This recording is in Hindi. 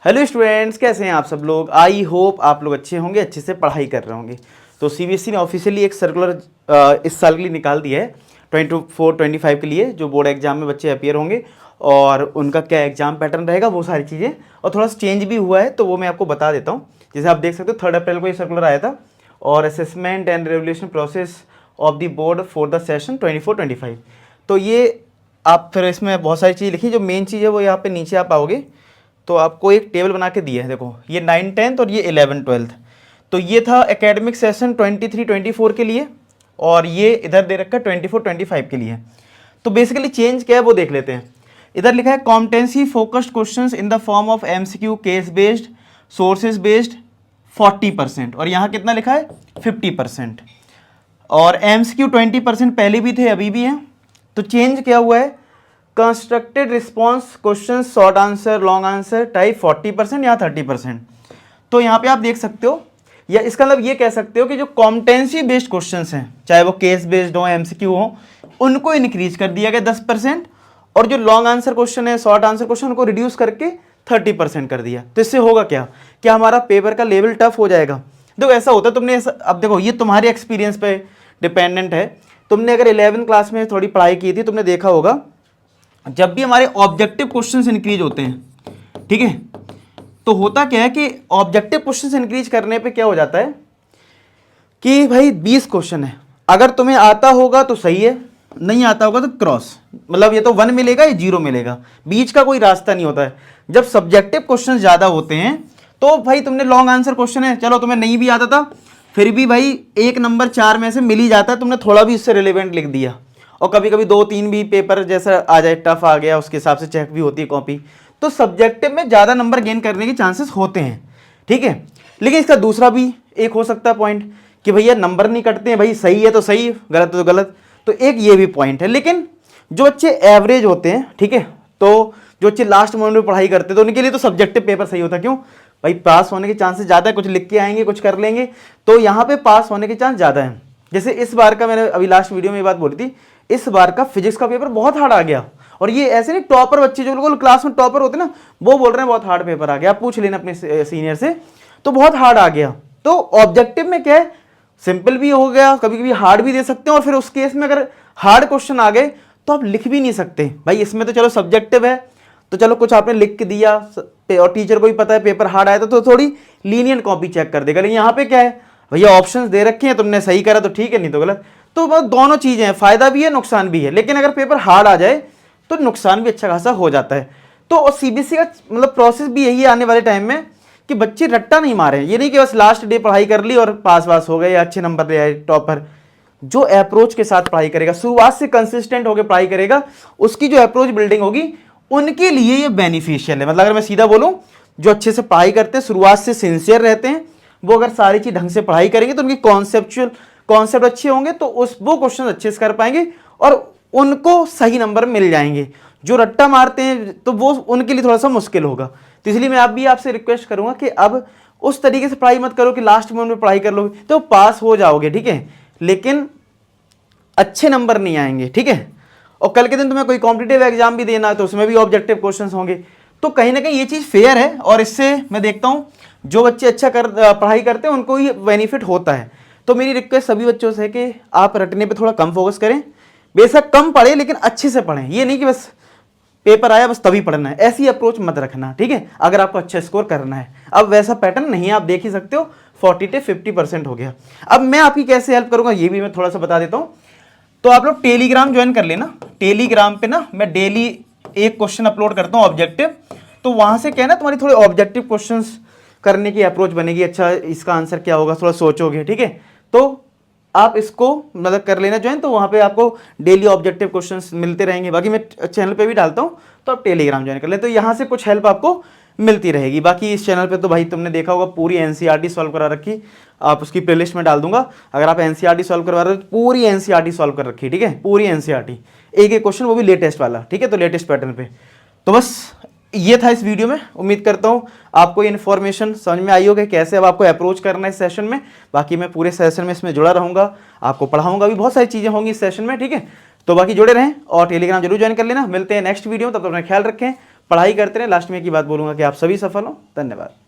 हेलो स्टूडेंट्स, कैसे हैं आप सब लोग। आई होप आप लोग अच्छे होंगे, अच्छे से पढ़ाई कर रहे होंगे। तो सीबीएसई ने ऑफिशियली एक सर्कुलर इस साल के लिए निकाल दिया है 24-25 के लिए, जो बोर्ड एग्जाम में बच्चे अपीयर होंगे और उनका क्या एग्जाम पैटर्न रहेगा, वो सारी चीज़ें। और थोड़ा सा चेंज भी हुआ है तो वो मैं आपको बता देता हूँ। जैसे आप देख सकते हो 3 अप्रैल को ये सर्कुलर आया था, और assessment and revolution process of the board for the session 24-25। तो ये आप फिर इसमें बहुत सारी चीज़ लिखी। जो मेन चीज़ है वो यहाँ पे नीचे आप आओगे तो आपको एक टेबल बना के दिया है। देखो ये 9th-10th और ये 11th-12th। तो ये था एकेडमिक सेशन 23-24 के लिए, और ये इधर दे रखा है 24-25 के लिए। तो बेसिकली चेंज क्या है वो देख लेते हैं। इधर लिखा है competency focused questions in the form of MCQ, case based, sources based 40%, और यहाँ कितना लिखा है 50%। और एमसीक्यू 20% पहले भी थे, अभी भी हैं। तो चेंज क्या हुआ है, constructed response question, short answer, long answer type 40%, यहाँ 30%। तो यहाँ पे आप देख सकते हो, या इसका मतलब ये कह सकते हो कि जो कॉम्पिटेंसी बेस्ड क्वेश्चंस हैं, चाहे वो केस बेस्ड हो, एमसीक्यू हो, उनको इनक्रीज कर दिया गया 10%, और जो लॉन्ग आंसर क्वेश्चन है, शॉर्ट आंसर क्वेश्चन, उनको रिड्यूस करके 30% कर दिया। तो इससे होगा क्या हमारा पेपर का लेवल टफ हो जाएगा। देखो ऐसा होता है, तुमने अब देखो ये तुम्हारे एक्सपीरियंस पे डिपेंडेंट है। तुमने अगर 11th क्लास में थोड़ी पढ़ाई की थी, तुमने देखा होगा जब भी हमारे ऑब्जेक्टिव क्वेश्चंस इंक्रीज होते हैं, ठीक है, तो होता क्या है कि ऑब्जेक्टिव क्वेश्चंस इंक्रीज करने पे क्या हो जाता है कि भाई 20 क्वेश्चन है, अगर तुम्हें आता होगा तो सही है, नहीं आता होगा तो क्रॉस, मतलब ये तो 1 मिलेगा या 0 मिलेगा, बीच का कोई रास्ता नहीं होता है। जब सब्जेक्टिव क्वेश्चन ज़्यादा होते हैं तो भाई तुमने लॉन्ग आंसर क्वेश्चन है, चलो तुम्हें नहीं भी आता था, फिर भी भाई 1 नंबर 4 में से मिल ही जाता है, तुमने थोड़ा भी इससे रिलेवेंट लिख दिया। और कभी कभी 2-3 भी पेपर जैसा आ जाए, टफ आ गया, उसके हिसाब से चेक भी होती है कॉपी। तो सब्जेक्टिव में ज़्यादा नंबर गेन करने के चांसेस होते हैं, ठीक है। लेकिन इसका दूसरा भी एक हो सकता है पॉइंट कि भैया नंबर नहीं कटते हैं, भाई सही है तो सही, गलत है तो गलत। तो एक ये भी पॉइंट है। लेकिन जो बच्चे एवरेज होते हैं, ठीक है, तो जो बच्चे लास्ट मोमेंट में पढ़ाई करते हैं, तो उनके लिए तो सब्जेक्टिव पेपर सही होता है। क्यों भाई, पास होने के चांसेस ज़्यादा है, कुछ लिख के आएंगे, कुछ कर लेंगे, तो यहाँ पे पास होने के चांस ज़्यादा है। जैसे इस बार का, मैंने अभी लास्ट वीडियो में ये बात बोली थी, इस बार का फिजिक्स का पेपर बहुत हार्ड आ गया। और ये ऐसे नहीं, टॉपर बच्चे जो लोग क्लास में टॉपर होते हैं ना, वो बोल रहे हैं बहुत हार्ड पेपर आ गया। आप पूछ लेना अपने सीनियर से, तो बहुत हार्ड आ गया। तो ऑब्जेक्टिव में क्या है, सिंपल भी हो गया, कभी कभी हार्ड भी दे सकते हैं, और फिर उस केस में अगर हार्ड क्वेश्चन आ गए तो आप लिख भी नहीं सकते। भाई इसमें तो चलो सब्जेक्टिव है, तो चलो कुछ आपने लिख के दिया, और टीचर को भी पता है पेपर हार्ड आया तो थोड़ी लीनियंट कॉपी चेक कर देगा। लेकिन यहाँ पे क्या है, भैया ऑप्शंस दे रखे हैं, तुमने सही करा तो ठीक है, नहीं तो गलत। तो बहुत दोनों चीज़ें हैं, फायदा भी है, नुकसान भी है। लेकिन अगर पेपर हार्ड आ जाए तो नुकसान भी अच्छा खासा हो जाता है। तो सीबीएसई का मतलब प्रोसेस भी यही है आने वाले टाइम में, कि बच्चे रट्टा नहीं मारे। ये नहीं कि बस लास्ट डे पढ़ाई कर ली और पास वास हो गए या अच्छे नंबर ले आए टॉपर। जो अप्रोच के साथ पढ़ाई करेगा, शुरुआत से कंसिस्टेंट होकर पढ़ाई करेगा, उसकी जो अप्रोच बिल्डिंग होगी, उनके लिए ये बेनिफिशियल है। मतलब अगर मैं सीधा बोलूं, जो अच्छे से पढ़ाई करते हैं, शुरुआत से सिंसियर रहते हैं, वो अगर सारी चीज ढंग से पढ़ाई करेंगे तो उनकी कॉन्सेप्ट अच्छे होंगे, तो वो क्वेश्चन अच्छे से कर पाएंगे और उनको सही नंबर मिल जाएंगे। जो रट्टा मारते हैं तो वो उनके लिए थोड़ा सा मुश्किल होगा। तो इसलिए मैं भी आपसे रिक्वेस्ट करूंगा कि अब उस तरीके से पढ़ाई मत करो कि लास्ट मोमेंट में पढ़ाई कर लोगे तो पास हो जाओगे, ठीक है, लेकिन अच्छे नंबर नहीं आएंगे, ठीक है। और कल के दिन तुम्हें कोई कॉम्पिटिटिव एग्जाम भी देना है तो उसमें भी ऑब्जेक्टिव क्वेश्चंस होंगे। तो कहीं ना कहीं ये चीज़ फेयर है, और इससे मैं देखता हूँ जो बच्चे अच्छा पढ़ाई करते हैं उनको ही बेनिफिट होता है। तो मेरी रिक्वेस्ट सभी बच्चों से है कि आप रटने पे थोड़ा कम फोकस करें, बेशक कम पढ़ें लेकिन अच्छे से पढ़ें। ये नहीं कि बस पेपर आया बस तभी पढ़ना है, ऐसी अप्रोच मत रखना, ठीक है, अगर आपको अच्छा स्कोर करना है। अब वैसा पैटर्न नहीं है, आप देख ही सकते हो 40-50% हो गया। अब मैं आपकी कैसे हेल्प करूंगा ये भी मैं थोड़ा सा बता देता हूँ। तो आप लोग टेलीग्राम ज्वाइन कर लेना। टेलीग्राम पे ना मैं डेली एक क्वेश्चन अपलोड करता हूँ ऑब्जेक्टिव, तो वहां से क्या है ना, तुम्हारी थोड़ी ऑब्जेक्टिव क्वेश्चंस करने की अप्रोच बनेगी। अच्छा इसका आंसर क्या होगा, थोड़ा सोचोगे, ठीक है। तो आप इसको मतलब कर लेना ज्वाइन, तो वहाँ पे आपको डेली ऑब्जेक्टिव क्वेश्चंस मिलते रहेंगे। बाकी मैं चैनल पे भी डालता हूँ, तो आप टेलीग्राम ज्वाइन कर लें, तो यहाँ से कुछ हेल्प आपको मिलती रहेगी। बाकी इस चैनल पे तो भाई तुमने देखा होगा पूरी एनसीईआरटी सॉल्व करा रखी, आप उसकी प्लेलिस्ट में डाल दूंगा। अगर आप एनसीईआरटी सॉल्व करवा रहे हो तो पूरी एनसीईआरटी सॉल्व कर रखी, ठीक है, पूरी एनसीईआरटी, एक एक क्वेश्चन, वो भी लेटेस्ट वाला, ठीक है, तो लेटेस्ट पैटर्न पे। तो बस ये था इस वीडियो में। उम्मीद करता हूँ आपको ये इन्फॉर्मेशन समझ में आई होगी कैसे अब आपको अप्रोच करना है इस सेशन में। बाकी मैं पूरे सेशन में इसमें जुड़ा रहूँगा, आपको पढ़ाऊँगा भी, बहुत सारी चीज़ें होंगी इस सेशन में, ठीक है। तो बाकी जुड़े रहें और टेलीग्राम जरूर ज्वाइन कर लेना। मिलते हैं नेक्स्ट वीडियो में, तब तक अपना ख्याल रखें, पढ़ाई करते रहें। लास्ट में एक ही बात बोलूँगा कि आप सभी सफल हों। धन्यवाद।